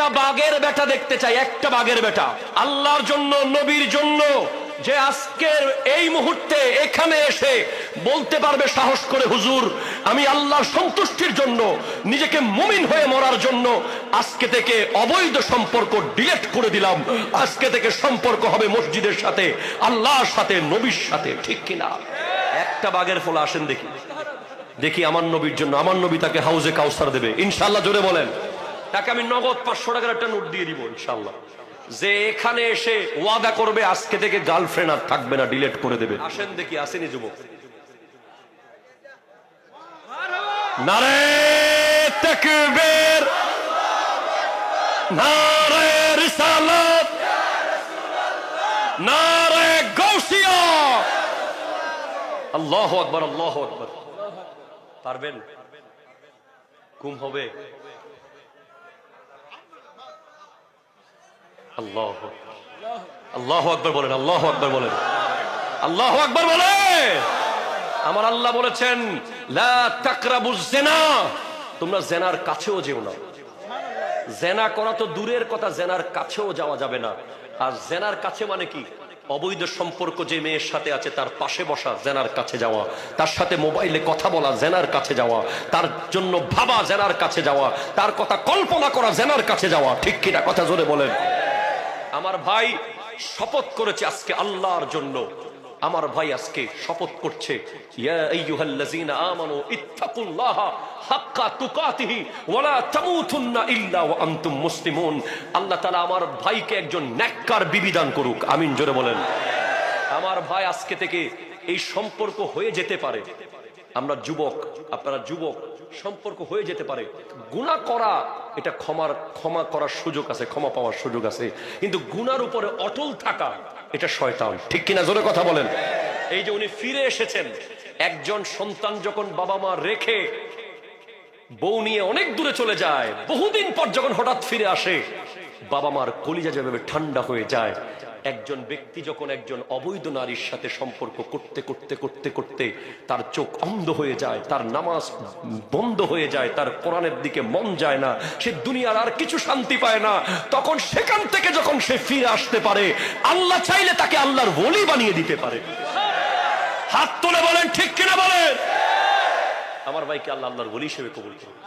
একটা বাঘের বেটা দেখতে চাই, একটা বাঘের বেটা আল্লাহর জন্য, নবীর জন্য, যে আজকের এই মুহূর্তে এখানে এসে বলতে পারবে সাহস করে, হুজুর আমি আল্লাহর সন্তুষ্টির জন্য, নিজেকে মুমিন হয়ে মরার জন্য আজকে থেকে অবৈধ সম্পর্ক ডিলিট করে দিলাম, আজকে থেকে সম্পর্ক হবে মসজিদের সাথে, আল্লাহর সাথে, নবীর সাথে। ঠিক কিনা? একটা বাঘের ফলা আসেন দেখি, দেখি আমার নবীর জন্য, আমার নবী তাকে হাউজে কাউসার দেবে ইনশাআল্লাহ। জোরে বলেন। তাকে আমি নগদ 500 টাকার একটা নোট দিয়ে দিব ইনশাআল্লাহ, যে এখানে এসে ওয়াদা করবে আজকে থেকে গার্লফ্রেন্ড আর থাকবে না, ডিলিট করে দেবে। আসেন দেখি, আসেনি যুবক? নারে তাকবীর, নারে রিসালাত, নারে গাউসিয়া। আল্লাহু আকবার, আল্লাহু আকবার। পারবেন? ঘুম হবে? আল্লাহু আল্লাহু আকবার বলেন, আল্লাহু আকবার বলেন, আল্লাহু আকবার বলেন। আমার আল্লাহ বলেছেন লা তাকরাবুজ জিনা, তোমরা জেনার কাছেও যেও না। জেনা করা তো দূরের কথা, জেনার কাছেও যাওয়া যাবে না। আর জেনার কাছে মানে কি? অবৈধ সম্পর্ক যে মেয়ের সাথে আছে তার পাশে বসা, জেনার কাছে যাওয়া, তার সাথে মোবাইলে কথা বলা, জেনার কাছে যাওয়া, তার জন্য ভাবা, জেনার কাছে যাওয়া, তার কথা কল্পনা করা, জেনার কাছে যাওয়া। ঠিক কিনা? কথা জোরে বলেন। আমার ভাই শপথ করেছে আজকে আল্লাহর জন্য, আমার ভাই আজকে শপথ করছে, ইয়া আইয়ুহাল্লাযীনা আমানু ইত্তাকুল্লাহা হাক্কা তুকাতিহি ওয়া লা তামুতুন্না ইল্লা ওয়া আনতুম মুসলিমুন। আল্লাহ তাআলা আমার ভাইকে একজন নেককার বিবি দান করুক, আমিন। জোরে বলেন। আমার ভাই আজকে থেকে এই সম্পর্ক হয়ে যেতে পারে, আমরা যুবক, আপনারা যুবক, সম্পর্ক হয়ে যেতে পারে। গুনাহ করা এটা ক্ষমা করার সুযোগ আছে, ক্ষমা পাওয়ার সুযোগ আছে, কিন্তু গুনার উপরে অটল থাকা এটা শয়তান। ঠিক কিনা? জোরে কথা বলেন। এই যে উনি ফিরে এসেছেন, একজন সন্তান যখন বাবা মা রেখে বউ নিয়ে অনেক দূরে চলে যায়, বহুদিন পর যখন হঠাৎ ফিরে আসে, বাবা মার কলিজা যেভাবে ঠান্ডা হয়ে যায়। একজন ব্যক্তি যখন একজন অবৈধ নারীর সাথে সম্পর্ক করতে করতে করতে করতে তার চোখ অন্ধ হয়ে যায়, তার নামাজ বন্ধ হয়ে যায়, তার কোরআনের দিকে মন যায় না, সে দুনিয়ার আর কিছু শান্তি পায় না, তখন সেখান থেকে যখন সে ফিরে আসতে পারে, আল্লাহ চাইলে তাকে আল্লাহর ওলি বানিয়ে দিতে পারে। হাত তুলে বলেন ঠিক কিনা বলেন। আমার ভাইকে আল্লাহ আল্লাহর ওলি হিসেবে কবুল করুন।